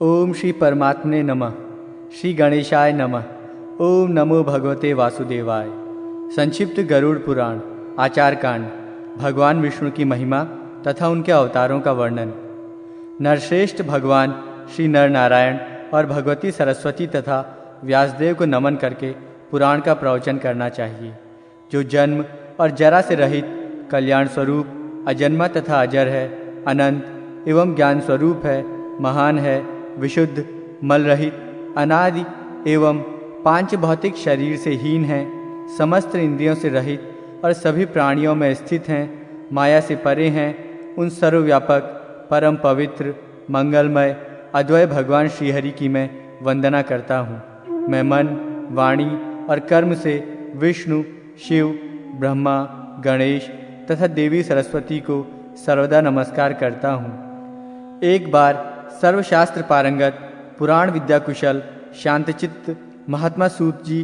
ओम श्री परमात्मने नमः। श्री गणेशाय नमः। ओम नमो भगवते वासुदेवाय। संक्षिप्त गरुड़ पुराण आचार कांड। भगवान विष्णु की महिमा तथा उनके अवतारों का वर्णन। नरश्रेष्ठ भगवान श्री नर नारायण और भगवती सरस्वती तथा व्यासदेव को नमन करके पुराण का प्रवचन करना चाहिए। जो जन्म और जरा से रहित कल्याण स्वरूप अजन्मा तथा अजर है, अनंत एवं ज्ञान स्वरूप है, महान है, विशुद्ध, मल रहित, अनादि एवं पांच भौतिक शरीर से हीन है, समस्त इंद्रियों से रहित और सभी प्राणियों में स्थित हैं, माया से परे हैं, उन सर्वव्यापक परम पवित्र मंगलमय अद्वय भगवान श्रीहरि की मैं वंदना करता हूँ। मैं मन, वाणी और कर्म से विष्णु, शिव, ब्रह्मा, गणेश तथा देवी सरस्वती को सर्वदा नमस्कार करता हूँ। एक बार सर्वशास्त्र पारंगत पुराण विद्या कुशल शांतचित्त महात्मा सूत जी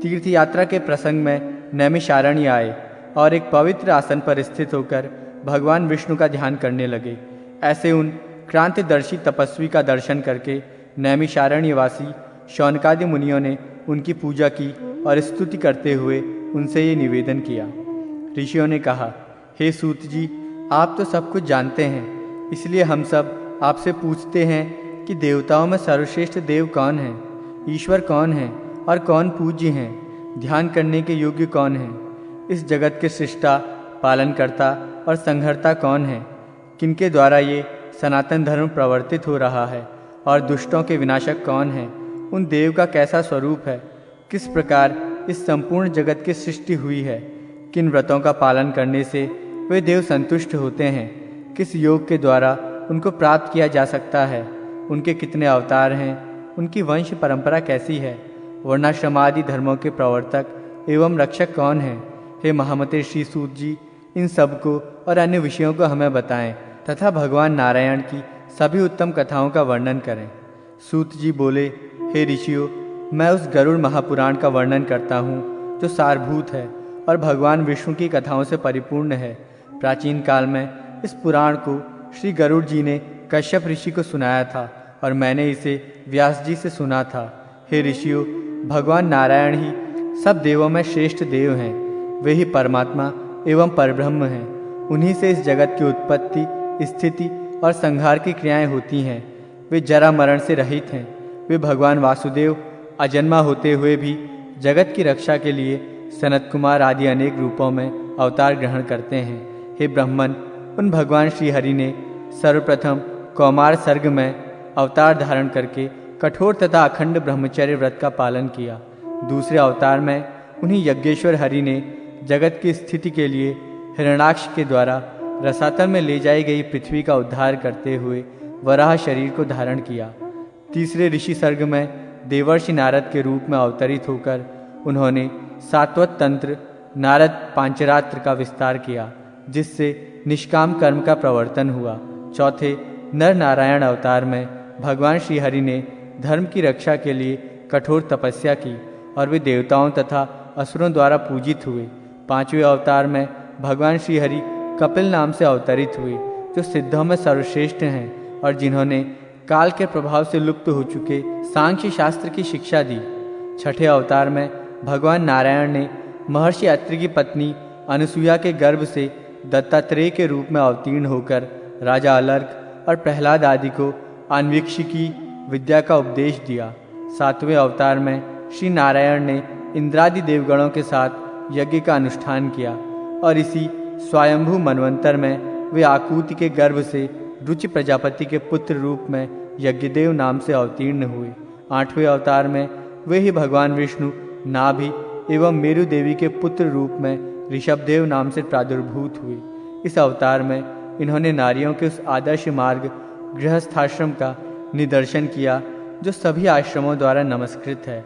तीर्थ यात्रा के प्रसंग में नैमिषारण्य आए और एक पवित्र आसन पर स्थित होकर भगवान विष्णु का ध्यान करने लगे। ऐसे उन क्रांतिदर्शी तपस्वी का दर्शन करके नैमिषारण्यवासी शौनकादि मुनियों ने उनकी पूजा की और स्तुति करते हुए उनसे ये निवेदन किया। ऋषियों ने कहा, हे सूत जी, आप तो सब कुछ जानते हैं, इसलिए हम सब आपसे पूछते हैं कि देवताओं में सर्वश्रेष्ठ देव कौन है, ईश्वर कौन है और कौन पूज्य हैं, ध्यान करने के योग्य कौन है, इस जगत के सृष्टा, पालनकर्ता और संहर्ता कौन है, किनके द्वारा ये सनातन धर्म प्रवर्तित हो रहा है और दुष्टों के विनाशक कौन है, उन देव का कैसा स्वरूप है, किस प्रकार इस संपूर्ण जगत की सृष्टि हुई है, किन व्रतों का पालन करने से वे देव संतुष्ट होते हैं, किस योग के द्वारा उनको प्राप्त किया जा सकता है, उनके कितने अवतार हैं, उनकी वंश परंपरा कैसी है, वर्णाश्रमादि धर्मों के प्रवर्तक एवं रक्षक कौन हैं। हे महामते श्री सूत जी, इन सब को और अन्य विषयों को हमें बताएं तथा भगवान नारायण की सभी उत्तम कथाओं का वर्णन करें। सूत जी बोले, हे ऋषियों, मैं उस गरुड़ महापुराण का वर्णन करता हूँ जो सारभूत है और भगवान विष्णु की कथाओं से परिपूर्ण है। प्राचीन काल में इस पुराण को श्री गरुड़ जी ने कश्यप ऋषि को सुनाया था और मैंने इसे व्यास जी से सुना था। हे ऋषियों, भगवान नारायण ही सब देवों में श्रेष्ठ देव हैं। वे ही परमात्मा एवं परब्रह्म हैं। उन्हीं से इस जगत की उत्पत्ति, स्थिति और संहार की क्रियाएं होती हैं। वे जरा मरण से रहित हैं। वे भगवान वासुदेव अजन्मा होते हुए भी जगत की रक्षा के लिए सनत कुमार आदि अनेक रूपों में अवतार ग्रहण करते हैं। हे ब्रह्मन, उन भगवान श्री हरि ने सर्वप्रथम कौमार सर्ग में अवतार धारण करके कठोर तथा अखंड ब्रह्मचर्य व्रत का पालन किया। दूसरे अवतार में उन्हीं यज्ञेश्वर हरि ने जगत की स्थिति के लिए हिरण्याक्ष के द्वारा रसातल में ले जाई गई पृथ्वी का उद्धार करते हुए वराह शरीर को धारण किया। तीसरे ऋषि सर्ग में देवर्षि नारद के रूप में अवतरित होकर उन्होंने सात्वत तंत्र नारद पांचरात्र का विस्तार किया, जिससे निष्काम कर्म का प्रवर्तन हुआ। चौथे नर नारायण अवतार में भगवान श्री हरि ने धर्म की रक्षा के लिए कठोर तपस्या की और वे देवताओं तथा असुरों द्वारा पूजित हुए। पांचवें अवतार में भगवान श्री हरि कपिल नाम से अवतरित हुए, जो सिद्धों में सर्वश्रेष्ठ हैं और जिन्होंने काल के प्रभाव से लुप्त हो चुके सांख्य शास्त्र की शिक्षा दी। छठे अवतार में भगवान नारायण ने महर्षि अत्रि की पत्नी अनुसुईया के गर्भ से दत्तात्रेय के रूप में अवतीर्ण होकर राजा अलर्क और प्रहलाद आदि को अन्वीक्षिकी विद्या का उपदेश दिया। सातवें अवतार में श्री नारायण ने इंद्रादि देवगणों के साथ यज्ञ का अनुष्ठान किया और इसी स्वयंभू मनवंतर में वे आकूति के गर्भ से रुचि प्रजापति के पुत्र रूप में यज्ञदेव नाम से अवतीर्ण हुए। आठवें अवतार में वे ही भगवान विष्णु नाभि एवं मेरु देवी के पुत्र रूप में ऋषभदेव नाम से प्रादुर्भूत हुए। इस अवतार में इन्होंने नारियों के उस आदर्श मार्ग गृहस्थाश्रम का निदर्शन किया जो सभी आश्रमों द्वारा नमस्कृत है।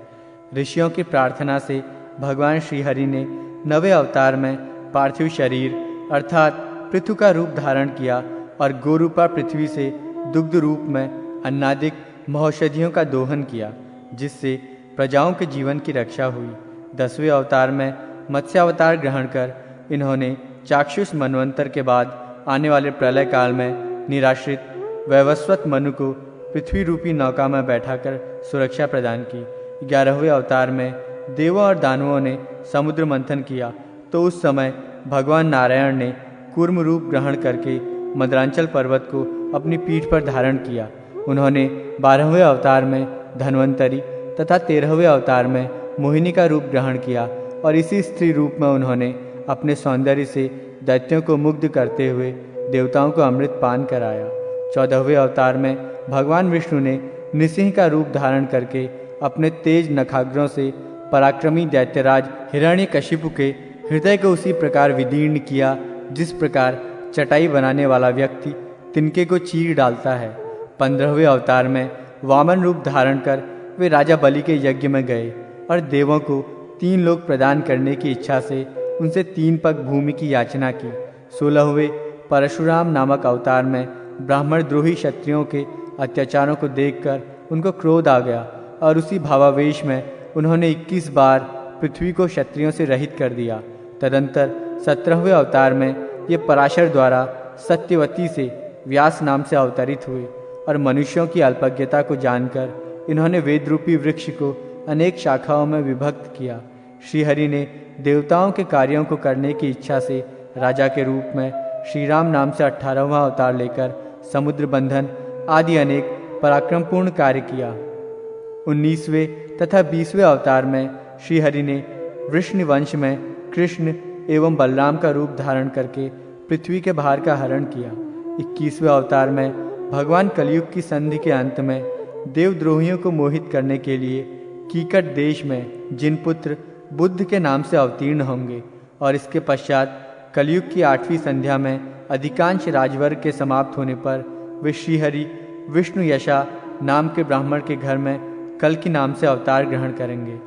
ऋषियों की प्रार्थना से भगवान श्रीहरि ने नवे अवतार में पार्थिव शरीर अर्थात पृथु का रूप धारण किया और गोरूपा पृथ्वी से दुग्ध रूप में अन्नादिक महौषधियों का दोहन किया, जिससे प्रजाओं के जीवन की रक्षा हुई। दसवें अवतार में मत्स्यावतार ग्रहण कर इन्होंने चाक्षुष मनवंतर के बाद आने वाले प्रलय काल में निराश्रित वैवस्वत मनु को पृथ्वी रूपी नौका में बैठाकर सुरक्षा प्रदान की। 11वें अवतार में देवों और दानवों ने समुद्र मंथन किया तो उस समय भगवान नारायण ने कूर्म रूप ग्रहण करके मद्रांचल पर्वत को अपनी पीठ पर धारण किया। उन्होंने 12वें अवतार में धन्वंतरी तथा 13वें अवतार में मोहिनी का रूप ग्रहण किया और इसी स्त्री रूप में उन्होंने अपने सौंदर्य से दैत्यों को मुग्ध करते हुए देवताओं को अमृत पान कराया। 14वें अवतार में भगवान विष्णु ने नृसिंह का रूप धारण करके अपने तेज नखाग्रों से पराक्रमी दैत्यराज हिरण्यकशिपु के हृदय को उसी प्रकार विदीर्ण किया जिस प्रकार चटाई बनाने वाला व्यक्ति तिनके को चीर डालता है। 15वें अवतार में वामन रूप धारण कर वे राजा बलि के यज्ञ में गए और देवों को 3 लोक प्रदान करने की इच्छा से उनसे 3 पग भूमि की याचना की। 16वें परशुराम नामक अवतार में ब्राह्मण द्रोही क्षत्रियों के अत्याचारों को देखकर उनको क्रोध आ गया और उसी भावावेश में उन्होंने 21 बार पृथ्वी को क्षत्रियों से रहित कर दिया। तदंतर 17वें अवतार में ये पराशर द्वारा सत्यवती से व्यास नाम से अवतरित हुए और मनुष्यों की अल्पज्ञता को जानकर इन्होंने वेद रूपी वृक्ष को अनेक शाखाओं में विभक्त किया। श्रीहरि ने देवताओं के कार्यों को करने की इच्छा से राजा के रूप में श्री राम नाम से 18वां अवतार लेकर समुद्र बंधन आदि अनेक पराक्रमपूर्ण कार्य किया। 19वें तथा 20वें अवतार में श्रीहरि ने वृष्णि वंश में कृष्ण एवं बलराम का रूप धारण करके पृथ्वी के भार का हरण किया। 21वें अवतार में भगवान कलयुग की संधि के अंत में देवद्रोहियों को मोहित करने के लिए कीकट देश में जिनपुत्र बुद्ध के नाम से अवतीर्ण होंगे और इसके पश्चात कलयुग की 8वीं संध्या में अधिकांश राजवर्ग के समाप्त होने पर वे श्रीहरि विष्णु यशा नाम के ब्राह्मण के घर में कल की नाम से अवतार ग्रहण करेंगे।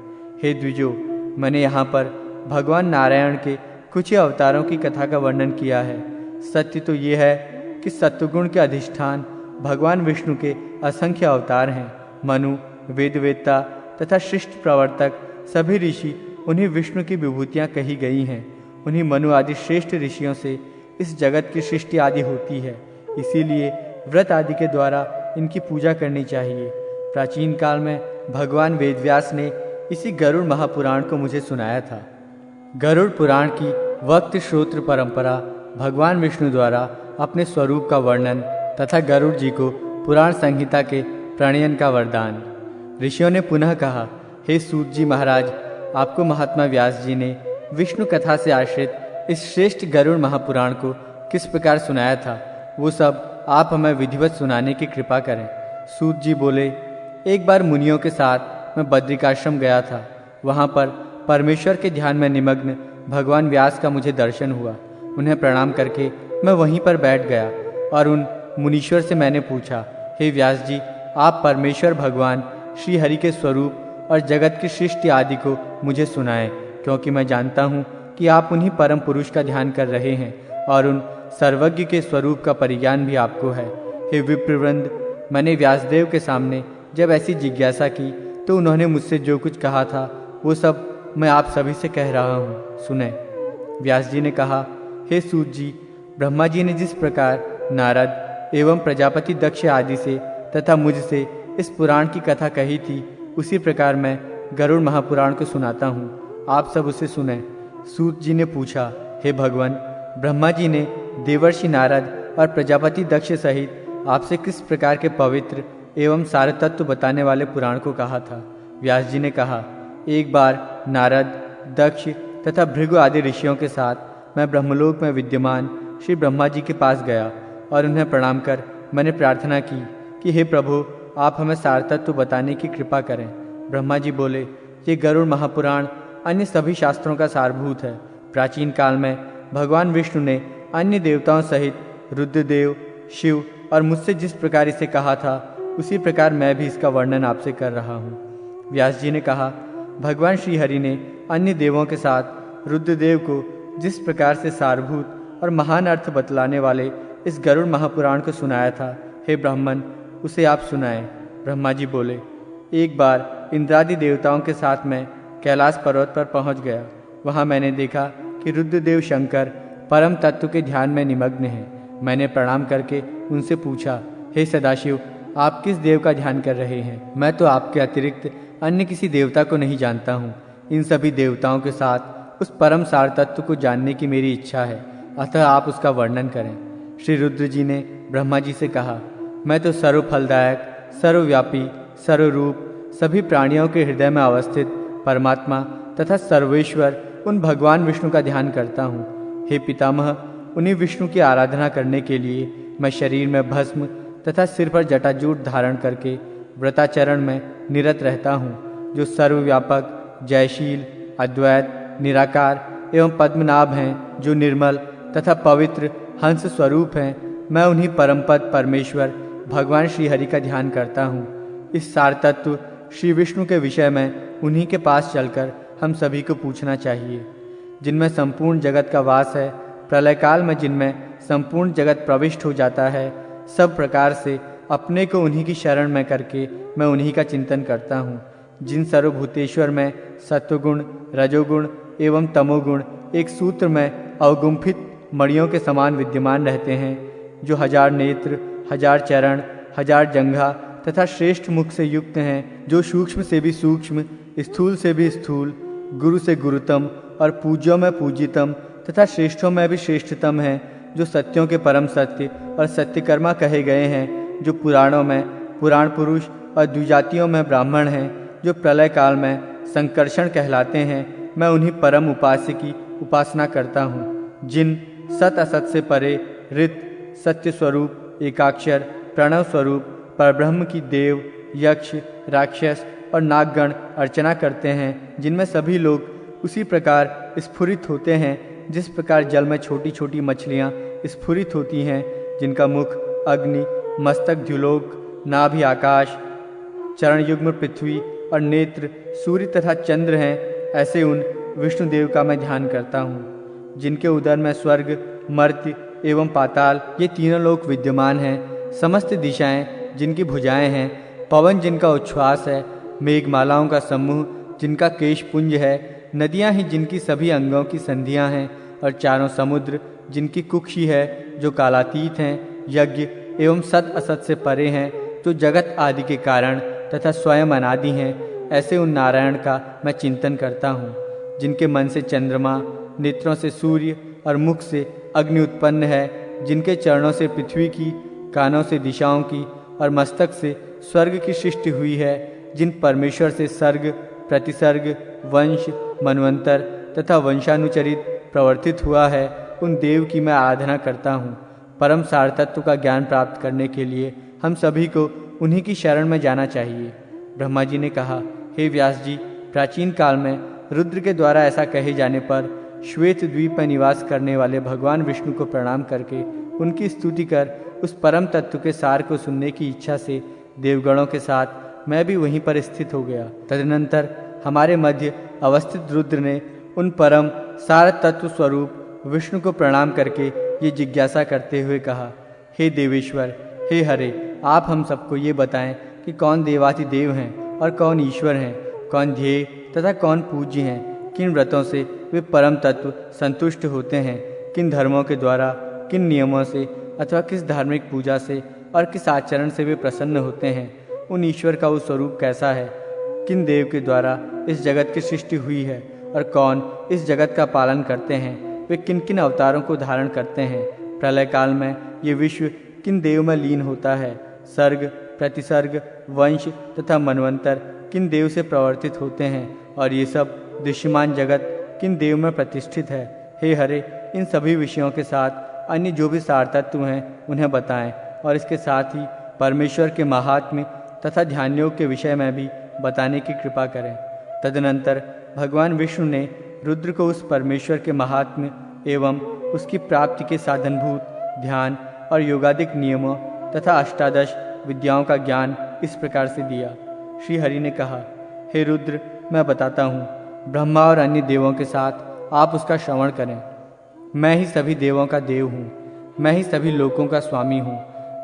हे द्विजो, मैंने यहाँ पर भगवान नारायण के कुछ ही अवतारों की कथा का वर्णन किया है। सत्य तो ये है कि सत्वगुण के अधिष्ठान भगवान विष्णु के असंख्य अवतार हैं। मनु, वेदवेत्ता तथा शिष्ट प्रवर्तक सभी ऋषि उन्हीं विष्णु की विभूतियाँ कही गई हैं। उन्हीं मनु आदि श्रेष्ठ ऋषियों से इस जगत की सृष्टि आदि होती है, इसीलिए व्रत आदि के द्वारा इनकी पूजा करनी चाहिए। प्राचीन काल में भगवान वेदव्यास ने इसी गरुड़ महापुराण को मुझे सुनाया था। गरुड़ पुराण की वक्त श्रोत्र परंपरा भगवान विष्णु द्वारा अपने स्वरूप का वर्णन तथा गरुड़ जी को पुराण संहिता के प्रणयन का वरदान। ऋषियों ने पुनः कहा, हे सूत जी महाराज, आपको महात्मा व्यास जी ने विष्णु कथा से आश्रित इस श्रेष्ठ गरुड़ महापुराण को किस प्रकार सुनाया था, वो सब आप हमें विधिवत सुनाने की कृपा करें। सूत जी बोले, एक बार मुनियों के साथ मैं बद्रिकाश्रम गया था। वहाँ पर परमेश्वर के ध्यान में निमग्न भगवान व्यास का मुझे दर्शन हुआ। उन्हें प्रणाम करके मैं वहीं पर बैठ गया और उन मुनीश्वर से मैंने पूछा, हे व्यास जी, आप परमेश्वर भगवान श्री हरि के स्वरूप और जगत की सृष्टि आदि को मुझे सुनाएं, क्योंकि मैं जानता हूँ कि आप उन्हीं परम पुरुष का ध्यान कर रहे हैं और उन सर्वज्ञ के स्वरूप का परिज्ञान भी आपको है। हे विप्रवृंद, मैंने व्यासदेव के सामने जब ऐसी जिज्ञासा की तो उन्होंने मुझसे जो कुछ कहा था वो सब मैं आप सभी से कह रहा हूँ, सुने। व्यास जी ने कहा, हे सूत जी, ब्रह्मा जी ने जिस प्रकार नारद एवं प्रजापति दक्ष आदि से तथा मुझसे इस पुराण की कथा कही थी, उसी प्रकार मैं गरुड़ महापुराण को सुनाता हूँ, आप सब उसे सुने। सूत जी ने पूछा, हे भगवान, ब्रह्मा जी ने देवर्षि नारद और प्रजापति दक्ष सहित आपसे किस प्रकार के पवित्र एवं सार तत्व बताने वाले पुराण को कहा था? व्यास जी ने कहा, एक बार नारद, दक्ष तथा भृगु आदि ऋषियों के साथ मैं ब्रह्मलोक में विद्यमान श्री ब्रह्मा जी के पास गया और उन्हें प्रणाम कर मैंने प्रार्थना की कि हे प्रभु, आप हमें सार तत्व बताने की कृपा करें। ब्रह्मा जी बोले, ये गरुड़ महापुराण अन्य सभी शास्त्रों का सारभूत है। प्राचीन काल में भगवान विष्णु ने अन्य देवताओं सहित रुद्रदेव, शिव और मुझसे जिस प्रकार इसे कहा था, उसी प्रकार मैं भी इसका वर्णन आपसे कर रहा हूँ। व्यास जी ने कहा, भगवान श्री हरि ने अन्य देवों के साथ रुद्रदेव को जिस प्रकार से सारभूत और महान अर्थ बतलाने वाले इस गरुड़ महापुराण को सुनाया था, हे ब्राह्मण, उसे आप सुनाएं। ब्रह्मा जी बोले, एक बार इंद्रादि देवताओं के साथ मैं कैलाश पर्वत पर पहुंच गया। वहां मैंने देखा कि रुद्रदेव शंकर परम तत्व के ध्यान में निमग्न हैं। मैंने प्रणाम करके उनसे पूछा, हे सदाशिव, आप किस देव का ध्यान कर रहे हैं? मैं तो आपके अतिरिक्त अन्य किसी देवता को नहीं जानता हूँ। इन सभी देवताओं के साथ उस परम सार तत्व को जानने की मेरी इच्छा है, अतः आप उसका वर्णन करें। श्री रुद्र जी ने ब्रह्मा जी से कहा, मैं तो सर्वफलदायक, सर्वव्यापी, सर्वरूप, सभी प्राणियों के हृदय में अवस्थित परमात्मा तथा सर्वेश्वर उन भगवान विष्णु का ध्यान करता हूँ। हे पितामह, उन्हीं विष्णु की आराधना करने के लिए मैं शरीर में भस्म तथा सिर पर जटाजूट धारण करके व्रताचरण में निरत रहता हूँ, जो सर्वव्यापक, जयशील, अद्वैत, निराकार एवं पद्मनाभ हैं, जो निर्मल तथा पवित्र हंस स्वरूप हैं। मैं उन्हीं परमपद परमेश्वर भगवान श्री हरि का ध्यान करता हूँ। इस सार तत्व श्री विष्णु के विषय में उन्हीं के पास चलकर हम सभी को पूछना चाहिए, जिनमें संपूर्ण जगत का वास है। प्रलय काल में जिनमें संपूर्ण जगत प्रविष्ट हो जाता है, सब प्रकार से अपने को उन्हीं की शरण में करके मैं उन्हीं का चिंतन करता हूँ। जिन सर्वभूतेश्वर में सत्वगुण, रजोगुण एवं तमोगुण एक सूत्र में अवगुंफित मणियों के समान विद्यमान रहते हैं, जो 1000 नेत्र, 1000 चरण, 1000 जंघा तथा श्रेष्ठ मुख से युक्त हैं, जो सूक्ष्म से भी सूक्ष्म, स्थूल से भी स्थूल, गुरु से गुरुतम और पूज्यों में पूजितम तथा श्रेष्ठों में भी श्रेष्ठतम हैं, जो सत्यों के परम सत्य और सत्यकर्मा कहे गए हैं, जो पुराणों में पुराण पुरुष और द्विजातियों में ब्राह्मण हैं, जो प्रलय काल में संकर्षण कहलाते हैं। मैं उन्हीं परम उपास्य की उपासना करता हूँ, जिन सत असत से परे ऋत, सत्य स्वरूप, एकाक्षर, प्रणव स्वरूप परब्रह्म की देव, यक्ष, राक्षस और नागगण अर्चना करते हैं, जिनमें सभी लोग उसी प्रकार स्फुरित होते हैं जिस प्रकार जल में छोटी छोटी मछलियाँ स्फुरित होती हैं, जिनका मुख अग्नि, मस्तक द्युलोक, नाभि आकाश, चरण युग्म पृथ्वी और नेत्र सूर्य तथा चंद्र हैं। ऐसे उन विष्णुदेव का मैं ध्यान करता हूँ, जिनके उदर में स्वर्ग, मर्त्य एवं पाताल ये तीनों लोक विद्यमान हैं। समस्त दिशाएं जिनकी भुजाएं हैं, पवन जिनका उच्छ्वास है, मेघमालाओं का समूह जिनका केश पुंज है, नदियां ही जिनकी सभी अंगों की संधियां हैं, और चारों समुद्र जिनकी कुक्षी है, जो कालातीत हैं, यज्ञ एवं सत असत से परे हैं, जो जगत आदि के कारण तथा स्वयं अनादि हैं। ऐसे उन नारायण का मैं चिंतन करता हूँ, जिनके मन से चंद्रमा, नेत्रों से सूर्य और मुख से अग्नि उत्पन्न है, जिनके चरणों से पृथ्वी की, कानों से दिशाओं की और मस्तक से स्वर्ग की सृष्टि हुई है, जिन परमेश्वर से सर्ग, प्रतिसर्ग, वंश, मनवंतर तथा वंशानुचरित प्रवर्तित हुआ है, उन देव की मैं आराधना करता हूँ। परम सार तत्व का ज्ञान प्राप्त करने के लिए हम सभी को उन्हीं की शरण में जाना चाहिए। ब्रह्मा जी ने कहा, हे व्यास जी, प्राचीन काल में रुद्र के द्वारा ऐसा कहे जाने पर श्वेत द्वीप में निवास करने वाले भगवान विष्णु को प्रणाम करके उनकी स्तुति कर उस परम तत्व के सार को सुनने की इच्छा से देवगणों के साथ मैं भी वहीं पर स्थित हो गया। तदनंतर हमारे मध्य अवस्थित रुद्र ने उन परम सार तत्व स्वरूप विष्णु को प्रणाम करके ये जिज्ञासा करते हुए कहा, हे देवेश्वर, हे हरे, आप हम सबको ये बताएं कि कौन देवाधिदेव हैं और कौन ईश्वर हैं, कौन ध्येय तथा कौन पूज्य हैं, किन व्रतों से वे परम तत्व संतुष्ट होते हैं, किन धर्मों के द्वारा, किन नियमों से अथवा किस धार्मिक पूजा से और किस आचरण से वे प्रसन्न होते हैं, उन ईश्वर का वो स्वरूप कैसा है, किन देव के द्वारा इस जगत की सृष्टि हुई है और कौन इस जगत का पालन करते हैं, वे किन किन अवतारों को धारण करते हैं, प्रलय काल में ये विश्व किन देव में लीन होता है, सर्ग, प्रतिसर्ग, वंश तथा मनवंतर किन देव से प्रवर्तित होते हैं और ये सब दृश्यमान जगत किन देव में प्रतिष्ठित है। हे हरे, इन सभी विषयों के साथ अन्य जो भी सार तत्व हैं उन्हें बताएं और इसके साथ ही परमेश्वर के महात्म्य तथा ध्यान योग के विषय में भी बताने की कृपा करें। तदनंतर भगवान विष्णु ने रुद्र को उस परमेश्वर के महात्म्य एवं उसकी प्राप्ति के साधनभूत ध्यान और योगादिक नियमों तथा अष्टादश विद्याओं का ज्ञान इस प्रकार से दिया। श्री हरि ने कहा, हे रुद्र, मैं बताता हूँ, ब्रह्मा और अन्य देवों के साथ आप उसका श्रवण करें। मैं ही सभी देवों का देव हूँ, मैं ही सभी लोकों का स्वामी हूँ,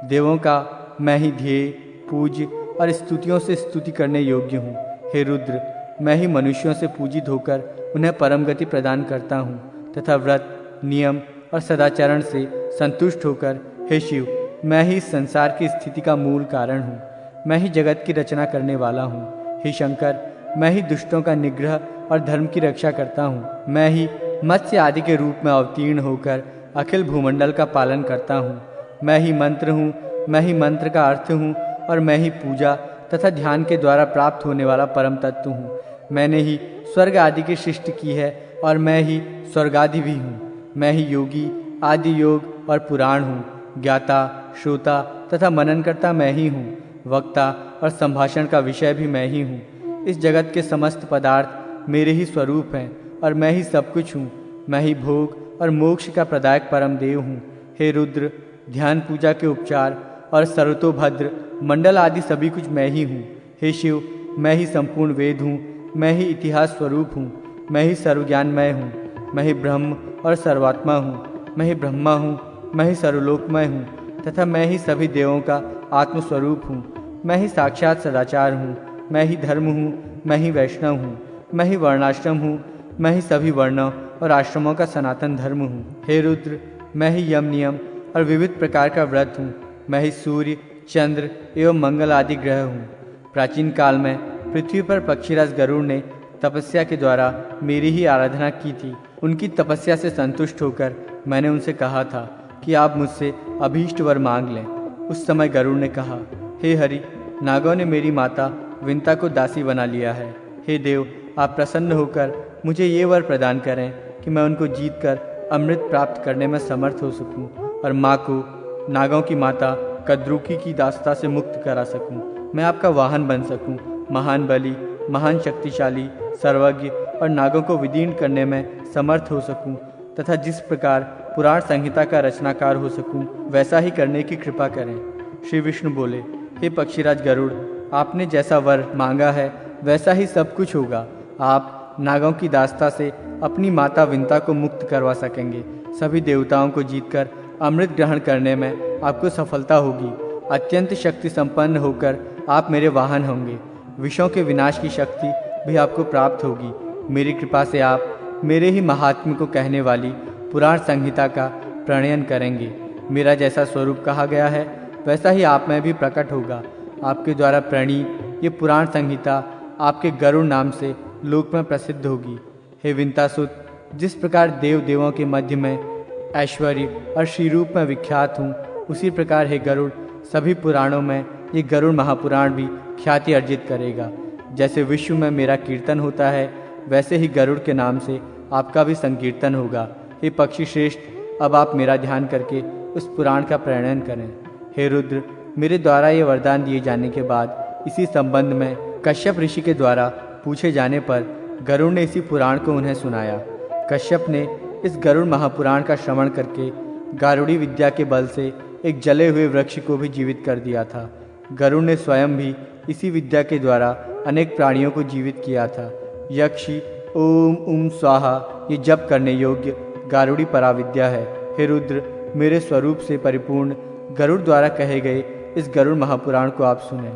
देवों का मैं ही ध्येय, पूज्य और स्तुतियों से स्तुति करने योग्य हूँ। हे रुद्र, मैं ही मनुष्यों से पूजित होकर उन्हें परम गति प्रदान करता हूँ तथा व्रत, नियम और सदाचरण से संतुष्ट होकर हे शिव मैं ही इस संसार की स्थिति का मूल कारण हूँ। मैं ही जगत की रचना करने वाला हूँ। हे शंकर, मैं ही दुष्टों का निग्रह और धर्म की रक्षा करता हूँ। मैं ही मत्स्य आदि के रूप में अवतीर्ण होकर अखिल भूमंडल का पालन करता हूँ। मैं ही मंत्र हूँ, मैं ही मंत्र का अर्थ हूँ और मैं ही पूजा तथा ध्यान के द्वारा प्राप्त होने वाला परम तत्व हूँ। मैंने ही स्वर्ग आदि की सृष्टि की है और मैं ही स्वर्गादि भी हूँ। मैं ही योगी, आदि योग और पुराण हूँ। ज्ञाता, श्रोता तथा मननकर्ता मैं ही हूँ। वक्ता और संभाषण का विषय भी मैं ही हूँ। इस जगत के समस्त पदार्थ मेरे ही स्वरूप हैं और मैं ही सब कुछ हूँ। मैं ही भोग और मोक्ष का प्रदायक परम देव हूँ। हे रुद्र, ध्यान पूजा के उपचार और सर्वतोभद्र मंडल आदि सभी कुछ मैं ही हूँ। हे शिव, मैं ही संपूर्ण वेद हूँ। मैं ही इतिहास स्वरूप हूँ। मैं ही सर्वज्ञानमय हूँ। मैं ही ब्रह्म और सर्वात्मा हूँ। मैं ही ब्रह्मा हूँ। मैं ही सर्वलोकमय हूँ तथा मैं ही सभी देवों का आत्मस्वरूप हूँ। मैं ही साक्षात सदाचार हूँ। मैं ही धर्म हूँ। मैं ही वैष्णव हूँ। मैं ही वर्णाश्रम हूँ। मैं ही सभी वर्णों और आश्रमों का सनातन धर्म हूँ। हे रुद्र, मैं ही यम नियम और विविध प्रकार का व्रत हूँ। मैं ही सूर्य, चंद्र एवं मंगल आदि ग्रह हूँ। प्राचीन काल में पृथ्वी पर पक्षीराज गरुड़ ने तपस्या के द्वारा मेरी ही आराधना की थी। उनकी तपस्या से संतुष्ट होकर मैंने उनसे कहा था कि आप मुझसे अभीष्ट वर मांग लें। उस समय गरुड़ ने कहा, हे हरि, नागों ने मेरी माता विंता को दासी बना लिया है। हे देव, आप प्रसन्न होकर मुझे ये वर प्रदान करें कि मैं उनको जीतकर अमृत प्राप्त करने में समर्थ हो सकूं और माँ को, नागों की माता कद्रुकी की दास्ता से मुक्त करा सकूं। मैं आपका वाहन बन सकूं, महान बली, महान शक्तिशाली, सर्वज्ञ और नागों को विदीर्ण करने में समर्थ हो सकूं तथा जिस प्रकार पुराण संहिता का रचनाकार हो सकूं, वैसा ही करने की कृपा करें। श्री विष्णु बोले, हे पक्षीराज गरुड़, आपने जैसा वर मांगा है वैसा ही सब कुछ होगा। आप नागों की दास्ता से अपनी माता विंता को मुक्त करवा सकेंगे। सभी देवताओं को जीतकर अमृत ग्रहण करने में आपको सफलता होगी। अत्यंत शक्ति संपन्न होकर आप मेरे वाहन होंगे। विषयों के विनाश की शक्ति भी आपको प्राप्त होगी। मेरी कृपा से आप मेरे ही महात्म्य को कहने वाली पुराण संहिता का प्रणयन करेंगे। मेरा जैसा स्वरूप कहा गया है वैसा ही आप में भी प्रकट होगा। आपके द्वारा प्रणीत ये पुराण संहिता आपके गरुड़ नाम से लोक में प्रसिद्ध होगी। हे विंतासुत, जिस प्रकार देव देवों के मध्य में ऐश्वर्य और श्री रूप में विख्यात हूँ, उसी प्रकार हे गरुड़, सभी पुराणों में ये गरुड़ महापुराण भी ख्याति अर्जित करेगा। जैसे विश्व में मेरा कीर्तन होता है, वैसे ही गरुड़ के नाम से आपका भी संकीर्तन होगा। हे पक्षी श्रेष्ठ, अब आप मेरा ध्यान करके उस पुराण का प्रणयन करें। हे रुद्र, मेरे द्वारा ये वरदान दिए जाने के बाद इसी संबंध में कश्यप ऋषि के द्वारा पूछे जाने पर गरुड़ ने इसी पुराण को उन्हें सुनाया। कश्यप ने इस गरुड़ महापुराण का श्रवण करके गारुड़ी विद्या के बल से एक जले हुए वृक्ष को भी जीवित कर दिया था। गरुड़ ने स्वयं भी इसी विद्या के द्वारा अनेक प्राणियों को जीवित किया था। यक्षी ओम उम स्वाहा ये जप करने योग्य गारुड़ी पराविद्या है। हे रुद्र, मेरे स्वरूप से परिपूर्ण गरुड़ द्वारा कहे गए इस गरुड़ महापुराण को आप सुने।